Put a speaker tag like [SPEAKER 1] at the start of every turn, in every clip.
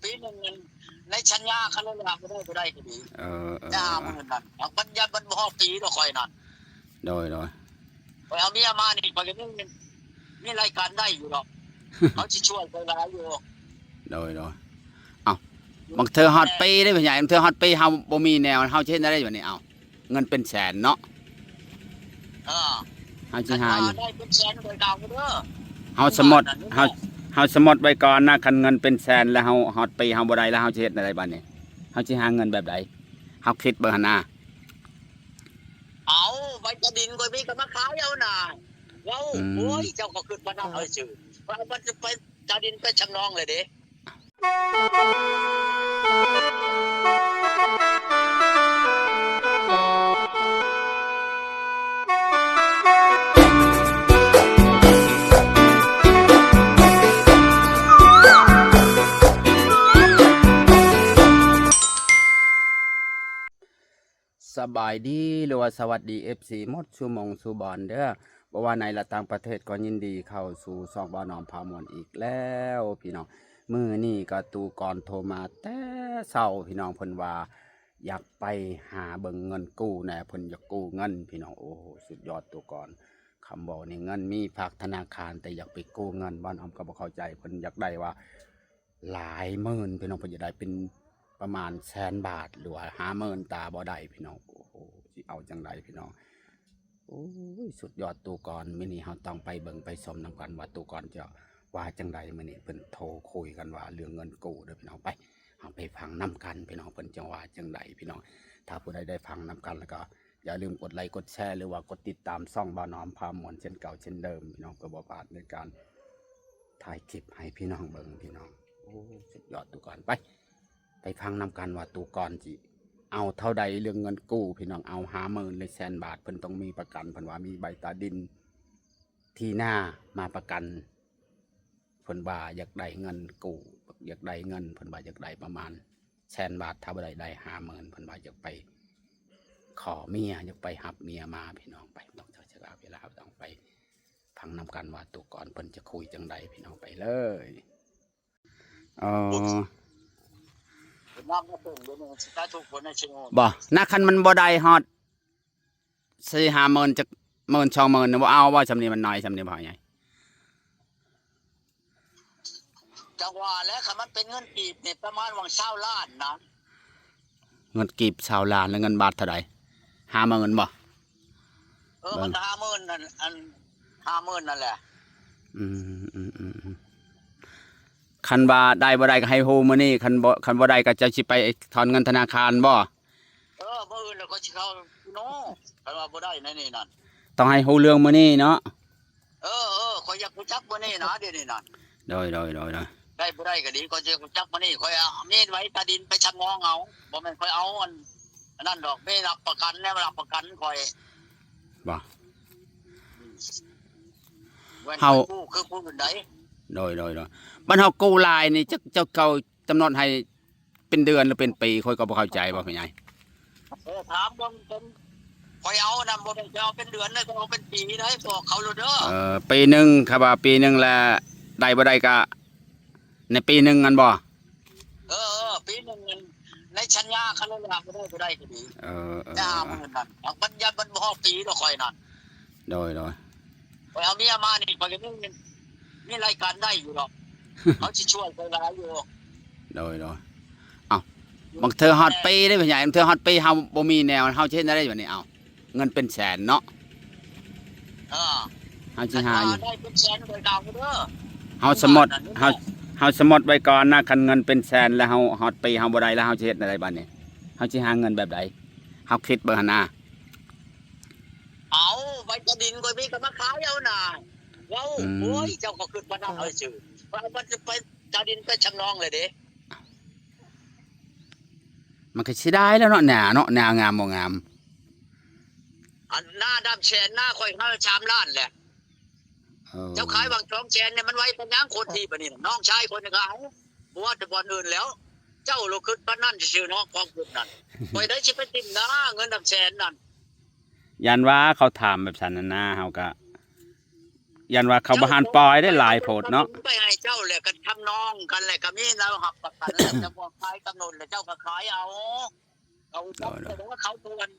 [SPEAKER 1] ปีหนึ่งในชัญญาคันละไม่ได้ก็ดีจ้ามือนั่นมันยันมันบ่ปีแล้วคอยนั่น
[SPEAKER 2] โดย
[SPEAKER 1] ไปเอาเมียมานี่ไปกันนี่รายการได้อยู่หรอกเขาจะช่วยไปร้ายอยู่
[SPEAKER 2] โดยเอาบางเธอฮอตปีได้เป็นใหญ่บางเธอฮอตปีเฮาบ่มีแนวเฮาเช่นได้แบบนี้เอาเงินเป็นแสนเนาะเฮาสิหาอยู่
[SPEAKER 1] ได้เป็นแสนโดยเก่าเด้อ
[SPEAKER 2] เฮาสมดเฮาสมดไว้ก่อนนะคันเงินเป็นแสนแล้วเฮาฮอตปีเฮาบ่ได้แล้วเฮาสิเฮ็ดอะไรบัดนี้เฮาสิหาเงินแบบใดเฮาคิดเบิ่งหั่นน่ะ
[SPEAKER 1] เอาใบกระดินก็มีก็มาขายเอาน่ะเราโอ้ยเจ้าก็ขึ้นมานั่งเอาชื่อว่ามันจะไปกระดินไปชำนองเลยเด้
[SPEAKER 2] สบายดีหรือว่าสวัสดี FC หมดชั่วโมงสู่บอลเด้อบ่ว่าในและต่างประเทศก็ยินดีเข้าสู่ช่องบ่าวน้อมพามวลอีกแล้วพี่น้องมื้อนี้ก็ตูก่อนโทรมาแต่เช้าพี่น้องเพิ่นว่าอยากไปหาเบิ่งเงินกู้แหน่เพิ่นอยากกู้เงินพี่น้องโอ้โหสุดยอดตัวก่อนคำบอกนี่เงินมีฝากธนาคารแต่อยากไปกู้เงินบ้านอ้อมก็บ่เข้าใจเพิ่นอยากได้ว่าหลายหมื่นพี่น้องเพิ่นอยากได้เป็นประมาณ100,000 บาทหรือว่า50,000ตาบ่ได้พี่น้องโอ้โหสิเอาจังไดพี่น้องโอ้ยสุดยอดตัวก่อนมื้อนี้เฮาต้องไปเบิ่งไปชมนำกันว่าตัวก่อนจะว่าจังไดมื้อนี้เพิ่นโทรคุยกันว่าเรื่องเงินกู้เด้อพี่น้องไปเฮาไปฟังนำกันพี่น้องเพิ่นจังว่าจังไดพี่น้องถ้าผู้ใดได้ฟังนำกันแล้วก็อย่าลืมกดไลค์กดแชร์หรือว่ากดติดตามช่องบ่าวน้อมพามวลเช่นเก่าเช่นเดิมพี่น้องก็บ่พลาดในการถ่ายคลิปให้พี่น้องเบิ่งพี่น้องโอ้สุดยอดตัวก่อนไปฟังนำกันว่าตัวก่อนจิเอาเท่าใดเรื่องเงินกู้พี่น้องเอา50,000เลย100,000 บาทเพิ่นต้องมีประกันเพิ่นว่ามีใบตาดินที่หน้ามาประกันเพิ่นว่าอยากได้เงินกู้อยากได้เงินเพิ่นว่าอยากได้ประมาณ100,000 บาทถ้าบ่ได้50,000เพิ่นว่าอยากไปขอเมียอยากไปหับเมียมาพี่น้องไปต้องใช้เวลาต้องไปฟังนำกันว่าตัวก่อนเพิ่นจะคุยจังใดพี่น้องไปเลยบ่นักคันมันบ่ได้ฮอด4-5 หมื่นจัก10,000-20,000น่ะบ่เอาว่าซำนี้มันน้อยซำนี้บ่ใหญ่
[SPEAKER 1] จังหวะแล้วค่ะมันเป็นเงินกีบเนี่ยประมาณวัง20 ล้านนะ
[SPEAKER 2] เงินกีบ20 ล้านแล้วเงินบาทเท่าใด50,000บ่
[SPEAKER 1] มัน50,000นั่นอัน50,000นั่นแหละ
[SPEAKER 2] คันว่าได้บ่ได้ก็ให้ฮู้มื้อนี้คันบ่ได้ก็จะสิไปถอนเงินธนาคารบ่
[SPEAKER 1] มื้ออื่นแล้วก็สิเข้าโน้คันว่าบ่ได้ในนี่นั่น
[SPEAKER 2] ต้องให้ฮู้เรื่องมื้อนี้เนาะ
[SPEAKER 1] ข้อยอยากรู้จักมื้อนี้นะเดี๋ยวนี้นั่น
[SPEAKER 2] โดย
[SPEAKER 1] ได้บ่ได้ก็ดีข้อยจะรู้จักมื้อนี้ข้อยมีไว้ตาดินไปชำงองเอาบ่แม่นข้อยเอาอันนั้นดอกไม่รับประกันแล้วรับประกันข้อย
[SPEAKER 2] บ่
[SPEAKER 1] เฮาคือผู้อื่นใด
[SPEAKER 2] โดยบ้านเฮากู้หลายนี่เจ้าเขากำหนดให้เป็นเดือนหรือเป็นปีค่อยก็บ่เข้าใจบ่พี่ใหญ่
[SPEAKER 1] ถามบ่เป็นข่อยเอานำบ่ได้เอาเป็นเดือนเลยก็เอาเป็นปีได้บอกเขาโลดเด้อ
[SPEAKER 2] ปีนึงครับว่าปีนึงแล้วได้บ่ได้ก็ในปีนึงงั้นบ่
[SPEAKER 1] ปีนึงในชัญญาคันละบ่ได้ก็ดีจ้ามื้อนั้นมันยันมันบ่ปีแล้วค่อยนั่น
[SPEAKER 2] โดย
[SPEAKER 1] ไปเอาเมียมานี่ไปกันนี่รายการได้อยู่หรอกเขาจะช่วยไปร้ายอยู่
[SPEAKER 2] โดยเอาบางเธอฮอตปีได้เป็นใหญ่บางเธอฮอตปีเฮาบ่มีแนวเฮาเช่นได้แบบนี้เอาเงินเป็นแสนเนาะเฮาสิหาอยู่
[SPEAKER 1] ได้เป็นแสนโดยเก่าเด้อ
[SPEAKER 2] เฮาสมดไว้ก่อนนะคันเงินเป็นแสนแล้วเฮาฮอตปีเฮาบ่ได้แล้วเฮาสิเฮ็ดอะไรบัดนี้เฮาสิหาเงินแบบใดเฮาคิดเบิ่งหั่นน่ะ
[SPEAKER 1] เอาใบกระดินก็มีก็มาขายเอาน่ะเราโอ้ยเจ้าก็ขึ้นมานั่งเอาชื่อว่ามันจะไปกระดินไปชำนองเลยเด้
[SPEAKER 2] มันก็สิได้แล้วเนาะหน้างามบ่งาม
[SPEAKER 1] อันหน้าดำแชนหน้าค่อย3 ล้านแหละเจ้าขายบาง2 แสนเนี่ยมันไว้เป็นยังคนที่ปะนี่น้องชายคนนึงก็เอาบ่ว่าแต่บ่อนอื่นแล้วเจ้าโลขึ้นปานนั้นซื่อเนาะของคุณนั่นบ่ได้สิไปติ่มนะเงินดำแสนนั่น
[SPEAKER 2] ยันว่าเขาถามแบบสันนาเฮาก็ ยันว่าเขาบ่หันปล่อยได้หลายโพดเนาะ
[SPEAKER 1] ไปให้เจ้าแหละก็ทำน้องกันแหละก็มีเราหับประกันแล้วจะบอกขายกำหนดแล้วเจ้าก็ขายเอาแต่ว่าเขาทวน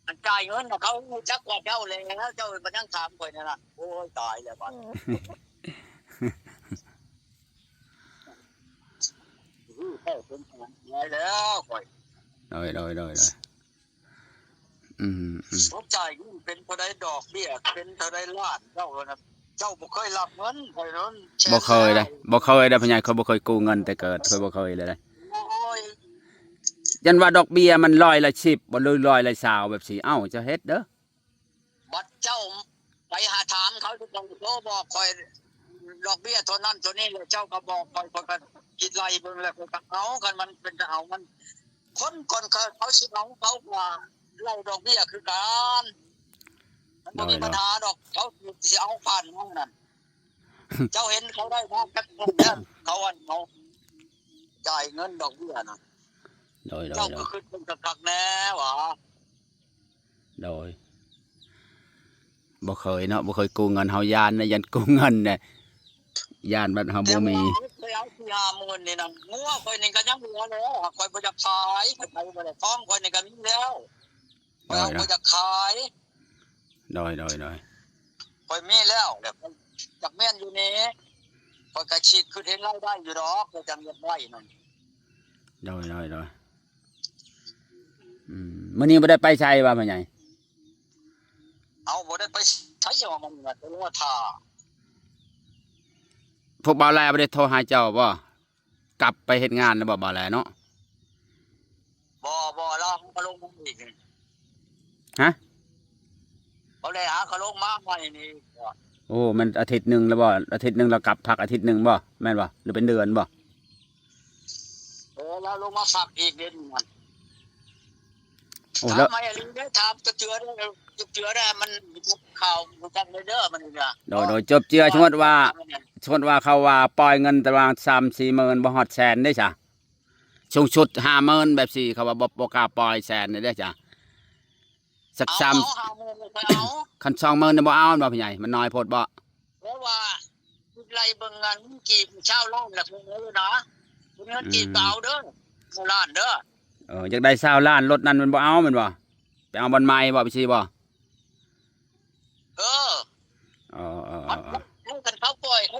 [SPEAKER 1] มันจ่ายเงินเขาจักกว่าเจ้าเลยแล้วเจ้ามันนั่งถามข่อยนั่นน่ะโอ้ยตายแล้วบัดเข้าเป็นขนาดนี้แล้วข่อย
[SPEAKER 2] โดย
[SPEAKER 1] ผมจ่ายเงินเป็นเท่าใดดอกเบี้ยเป็นเท่าใดล้านเจ้าน่ะเจ้าบ่เคยรับเงินข่อยนั้น
[SPEAKER 2] บ่เคยได้พ่อใหญ่เขาบ่เคยกู้เงินแต่เกิดเคยบ่เคยเลย
[SPEAKER 1] โอ้ย
[SPEAKER 2] ยันว่าดอกเบี้ยมัน110บ่เลย120แบบสิเอ้าจะเฮ็ดเด้อ
[SPEAKER 1] บัดเจ้าไปหาถามเขาทุกคนโทรบอกข่อยดอกเบี้ยเท่านั้นเท่านี้เลยเจ้าก็บอกข่อยก็คิดไล่เบิ่งแล้วก็เอากันมันเป็นจะเอามันคนก่อนเขาสิเอาเขาว่าไล่ดอกเบี้ยคือกันมันบ่มีปัญหาดอกเขาสิเอาผ่านห้องนั้นเจ้าเห็นเขาได้มาจักคนเนี่ยเขาอันเขาจ่ายเงินดอกเบี้ยน่ะ
[SPEAKER 2] โดย
[SPEAKER 1] เจ้าก็คือเป็นกักแน่หว่า
[SPEAKER 2] โดยบ่เคยเนาะบ่เคยกู้เงินเฮาย่านนะยันกู้เงินเนี่ยย่านบัดเฮาบ่มี
[SPEAKER 1] เคยเอา40,000นี่นะงัวข่อยนี่ก็ยังงัวแล้วข่อยบ่อยากขายข่อยบ่ได้ฟ้องข่อยนี่ก็มีแล้วข่อยบ่อยากขาย
[SPEAKER 2] โดย
[SPEAKER 1] ข่อยมีแล้วแบบจักแม่นอยู่นี่ข่อยก็คิดคือเห็นรายได้อยู่ดอกข่อยจังเฮ็ดไว้นั่น
[SPEAKER 2] โดยมื้อนี้บ่ได้ไปไสว่าพ่อใหญ่
[SPEAKER 1] เอาบ่ได้ไปใช้ว่ามันว่าตัวท่า
[SPEAKER 2] พวกบ่าวแลบ่ได้โทรหาเจ้าบ่กลับไปเฮ็ดงานแล้วบ่าวแลเนาะ
[SPEAKER 1] บ่แล้วเขาลงมาอีก
[SPEAKER 2] ฮะ
[SPEAKER 1] เขาได้หาเขาลงมาใหม่นี่
[SPEAKER 2] โอ้มันอาทิตย์นึงแล้วบ่อาทิตย์นึงแล้วกลับพักอาทิตย์นึงบ่แม่นบ่หรือเป็นเดือนบ่
[SPEAKER 1] แล้วลงมาฝากอีกเดือนมัน
[SPEAKER 2] โอ้แล้ว
[SPEAKER 1] ทำไมลิงได้ถามจะเจือได้มันข่าวมันจังเลยเด้อมันนี่
[SPEAKER 2] โดยจบเจือสมมุติว่าเขาว่าปล่อยเงินประมาณ 3-4 หมื่นบ่ฮอดแสนได้จ้ะสูงสุด 50,000แบบสิเขาว่าบ่กล้าปล่อยแสนได้จ้ะสัก3คัน 20,000นี่บ่เอาบ่พี่ใหญ่มันน้อยโพดบ่
[SPEAKER 1] เพราะว่าไล่เบิ่งเงินกี่ชาวล้านละพุ่นเลยนะพุ่นเงินกี่เก่าเด้อล้านเด้อ
[SPEAKER 2] อยากได้20 ล้านรถนั้นมันบ่เอาแม่นบ่ไปเอาบ่ใหม่บ่ไปสิบ่
[SPEAKER 1] กันเขาปล่อยเขา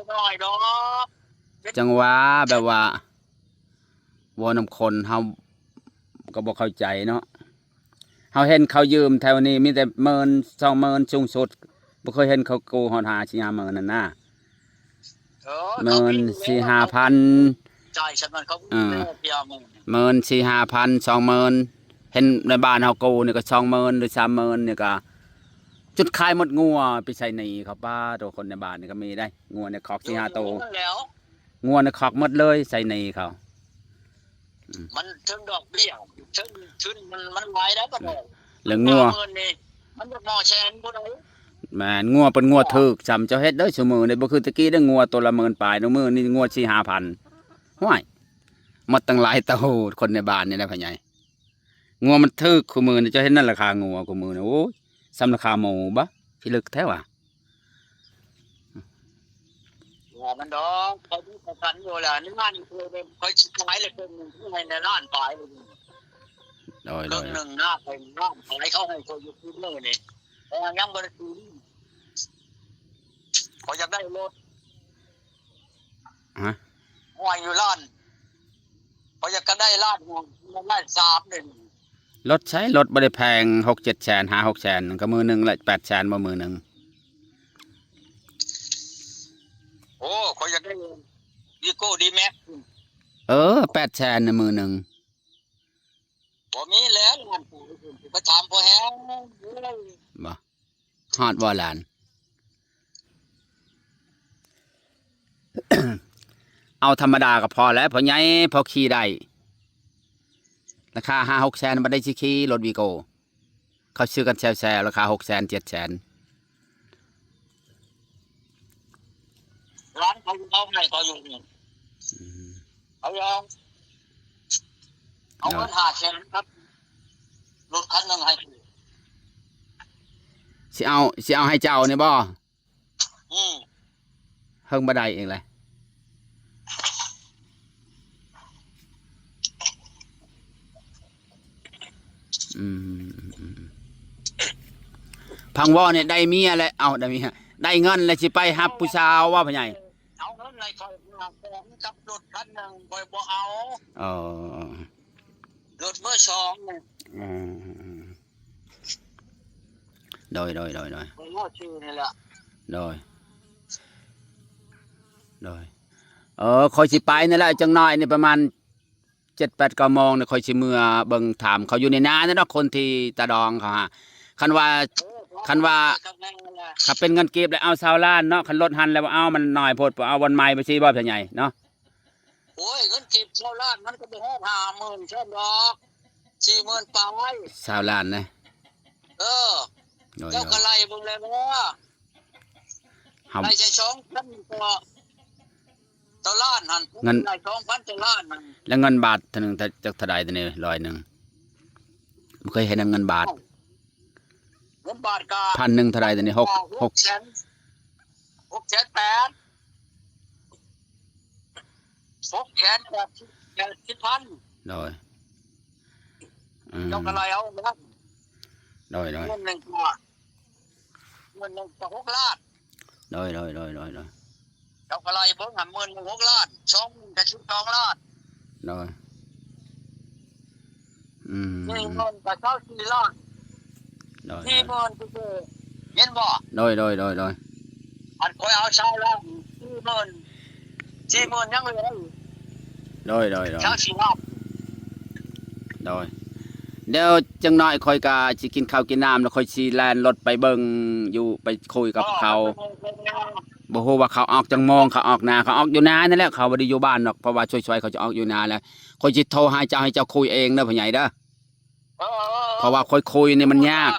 [SPEAKER 1] หน่อยดอก
[SPEAKER 2] จังหวะแบบว่าบ่นำคนเฮาก็บ่เข้าใจเนาะเฮาเห็นเขายืมแถวนี้มีแต่10,000 20,000สูงสุดบ่เคยเห็นเขากู้ฮอด5-5,000นั่นน่ะ4-5,000
[SPEAKER 1] จ่ายฉันมันเขาเพียมึง
[SPEAKER 2] 4-5,000 20,000เห็นในบ้านเฮากู้นี่ก็ 20,000 หรือ 30,000นี่ก็จุดขายหมดงัวไปใส่หนี้เขาป้าตัวคนในบ้านนี่ก็มีได้งัวในคอก4-5 ตัวงัวในคอกหมดเลยใส่หนี้เขา
[SPEAKER 1] มันถึงดอกเบี้ยถึงมันหลายแล้วบ่ได้
[SPEAKER 2] แล้วงัว
[SPEAKER 1] มันจะงอแชนบ่ได้
[SPEAKER 2] แม่นงัวเป็นงัวถึกจำเจ้าเฮ็ดเด้อซุมื้อนี่บ่คือตะกี้เด้องัวตัวละ10,000ปลายมื้อนี่งัว 4-5,000 ห้วยหมดตั้งหลายเต้าคนในบ้านนี่แหละพ่อใหญ่งัวมันถึกคู่มื้อนี่เจ้าเห็นนั่นราคางัวคู่มื้อนี่โอ้ยสำราคาหมูบ่พี่ลึกแท้ว่ะ
[SPEAKER 1] มันดอกเขาดูประกันอยู่แหละนี่งานนี่คือค่อยขายเลยเพิ่นในร้านปลาย
[SPEAKER 2] โดย
[SPEAKER 1] นึงหน้าไปร้านขายเขาให้คนอยู่ที่มื้อนี่แต่ยังบ่ได้ซื้อเขาอยากได้รถห้อยอยู่ร้านเขาอยากก็ได้ร้านมันได้3นึง
[SPEAKER 2] รถใช้รถบ่ได้แพง 6-7 แสน 5-6 แสนก็มื้อนึงละ8 แสนบ่มื้อนึง
[SPEAKER 1] โอ้เขาอยากได้วีโก้ดีแม็ก
[SPEAKER 2] 8 แสนในมื้อนึง
[SPEAKER 1] บ่มีแล้วมันไปถามพ่อแฮง
[SPEAKER 2] บ่ฮอดบ่หลาน เอาธรรมดาก็พอแล้วพอใหญ่พอขี่ได้ราคา 5-6 แสนบ่ได้สิขี่รถวีโก้เขาซื้อกันแซวๆราคา 6 แสน 7 แสน
[SPEAKER 1] ร้านเขาให้เขาอยู่เอาเงิน5 แสนครับรถคันนึงให้
[SPEAKER 2] สิเอาให้เจ้านี่บ่
[SPEAKER 1] อืม
[SPEAKER 2] เฮิงบ่ได้เองเลยอืมพังว่าเนี่ยได้เมียแล้วเอาได้เมียได้เงินแล้วสิไปหับผู้สาวว่าพ่อใหญ่
[SPEAKER 1] เอาเงินในคอยมาแข่งกับรถคันหนึ่งคอยบ่เอา
[SPEAKER 2] เออ
[SPEAKER 1] รถเบอร์สองเนี่ย
[SPEAKER 2] อืมโดย
[SPEAKER 1] คอยง้อชื่อนี่แหละ
[SPEAKER 2] โดยคอยสิไปนั่นแหละจังน้อยนี่ประมาณ7-8 9 โมงเนี่ยคอยสิเมื่อเบิ่งถามเขาอยู่ในนานั่นเนาะคนที่ตาดองเขาฮะคันว่าขับเป็นเงินเก็บแล้วเอา20 ล้านเนาะคันรถหันแล้วเอามันน้อยโพดเอาวันใหม่ไปสิบ่ใหญ่เนาะ
[SPEAKER 1] โอ้ยเงินกีบ20 ล้านมันก็ไป50,000ใช่ดอก40,000ปลาย
[SPEAKER 2] 20 ล้านนะ
[SPEAKER 1] เจ้าก็ไล่เบิ่งเลยว่าไล่ใช้2,000ต่อล้านหั่นเงินไล่2,000ต่อล้านนั่น
[SPEAKER 2] แล้วเงินบาทเท่านึงจักเท่าใดตัวนี้100บ่เคยเห็นเงินบาท
[SPEAKER 1] เงินบาทก็
[SPEAKER 2] 1,000เท่าใดตัวนี้6
[SPEAKER 1] แสน8 6แสน80,000
[SPEAKER 2] โดย
[SPEAKER 1] เจ้าก็ไล่เอานะ
[SPEAKER 2] โดย
[SPEAKER 1] เงินหนึ่งก็6 ล้าน
[SPEAKER 2] โดย
[SPEAKER 1] เจ้าก็ไล่เบิ่งหัน6 ล้าน2ก็12 ล้าน
[SPEAKER 2] โดย
[SPEAKER 1] นี่เงินก็4 ล้าน40,000คือเห็นบ่
[SPEAKER 2] โดย
[SPEAKER 1] อันคอยเอา20 ล้าน40,000ยังเหลือ
[SPEAKER 2] โดย
[SPEAKER 1] 4 ล้าน
[SPEAKER 2] เดี๋ยวจังน้อยคอยกะสิกินข้าวกินน้ำแล้วคอยสิแล่นรถไปเบิ่งอยู่ไปคุยกับเขาบ่ฮู้ว่าเขาออกจังโมงเขาออกนาเขาออกอยู่นานั่นแหละเขาบ่ได้อยู่บ้านหรอกเพราะว่าช่วยๆเขาจะออกอยู่นาแล้วคอยสิโทรให้เจ้าคุยเองเด้อพ่อใหญ่เด้อเพราะว่าคอยคุยนี่มันยาก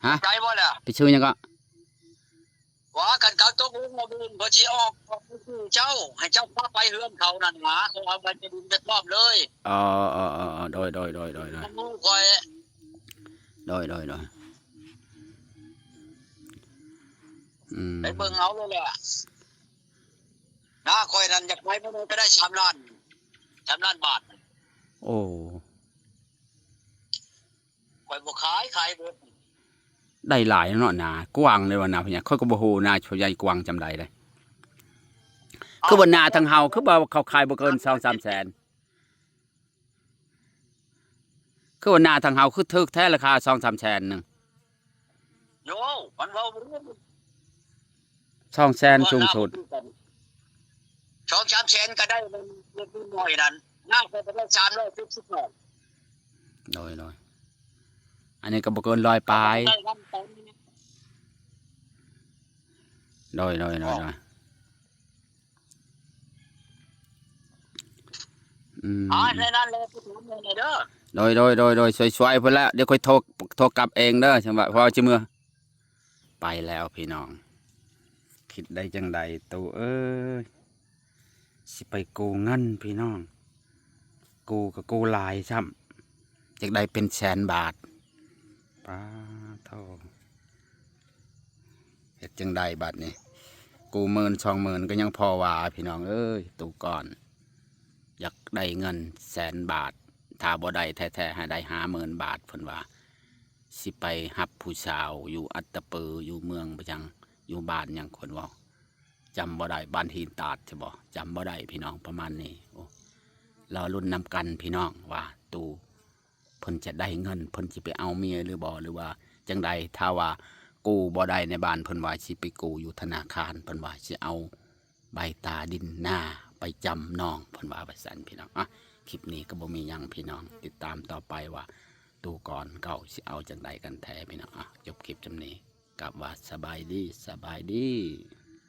[SPEAKER 2] ฮะ
[SPEAKER 1] ใจบ่ล่ะ
[SPEAKER 2] ไปชื่อหยังก็
[SPEAKER 1] ว่ากันเขาตกลงมาบุญบ่สิออกเจ้าให้เจ้าพาไปเฮือนเขานั่นหาเขาเอาไปจะดินจะรอบเลย
[SPEAKER 2] โดย
[SPEAKER 1] คอยไปเบิ่งเอาเลยแหละนะคอยนั่นอยากไปบ่ได้ก็ได้3 ล้านบาท
[SPEAKER 2] โอ้
[SPEAKER 1] คอยบ่ขายเบิด
[SPEAKER 2] ได้หลายเนาะนากว้างเลยว่านาพ่อใหญ่ค่อยก็บ่ฮู้นาพ่อใหญ่กว้างจำได้เลยคือบ่นาทางเฮาคือบ่เขาขายบ่เกิน 2-3 แสนคือว่านาทางเฮาคือถึกแท้ราคา 2-3 แสนนึง
[SPEAKER 1] โยมันเว้าบ่รู้
[SPEAKER 2] 2 แสนสูงสุด
[SPEAKER 1] 2-3 แสนก็ได้มันน้อยนั่นน่าจะได้310บาท
[SPEAKER 2] โดยอันนี้ก็บ่เกิน100ปลายโดย
[SPEAKER 1] ในนั้นเลยผู้ถือเงินเด้
[SPEAKER 2] อโดยสวยๆพุ่นแล้วเดี๋ยวค่อยโทรกลับเองเด้อจังว่าพอจิมื้อไปแล้วพี่น้องคิดได้จังใดตู่เอ้ยสิไปกู้เงินพี่น้องกู้ก็กู้หลายซ้ำจักได้เป็นแสนบาทป้าเท่าเฮ็ดจังใดบัดนี้กู้10,000-20,000ก็ยังพอว่าพี่น้องเอ้ยตู่ก่อนอยากได้เงิน100,000 บาทถ้าบ่ได้แท้ๆให้ได้50,000 บาทเพิ่นว่าสิไปหับผู้สาวอยู่อัตตปืออยู่เมืองประจังอยู่บ้านหยังคนเว้าจำบ่ได้บ้านหินตาดใช่บ่จำบ่ได้พี่น้องประมาณนี้โอ้เรารุ่นนำกันพี่น้องว่าตู่เพิ่นจะได้เงินเพิ่นสิไปเอาเมียหรือบ่หรือว่าจังใดถ้าว่ากู้บ่ได้ในบ้านเพิ่นว่าสิไปกู้อยู่ธนาคารเพิ่นว่าสิเอาใบตาดินหน้าไปจำน้องเพิ่นว่าไปสั่นพี่น้องคลิปนี้ก็บ่มีหยังพี่น้องติดตามต่อไปว่าตู่ก่อนเก่าสิเอาจังใดกันแท้พี่น้องจบคลิปจำนี้กับว่าสบายดี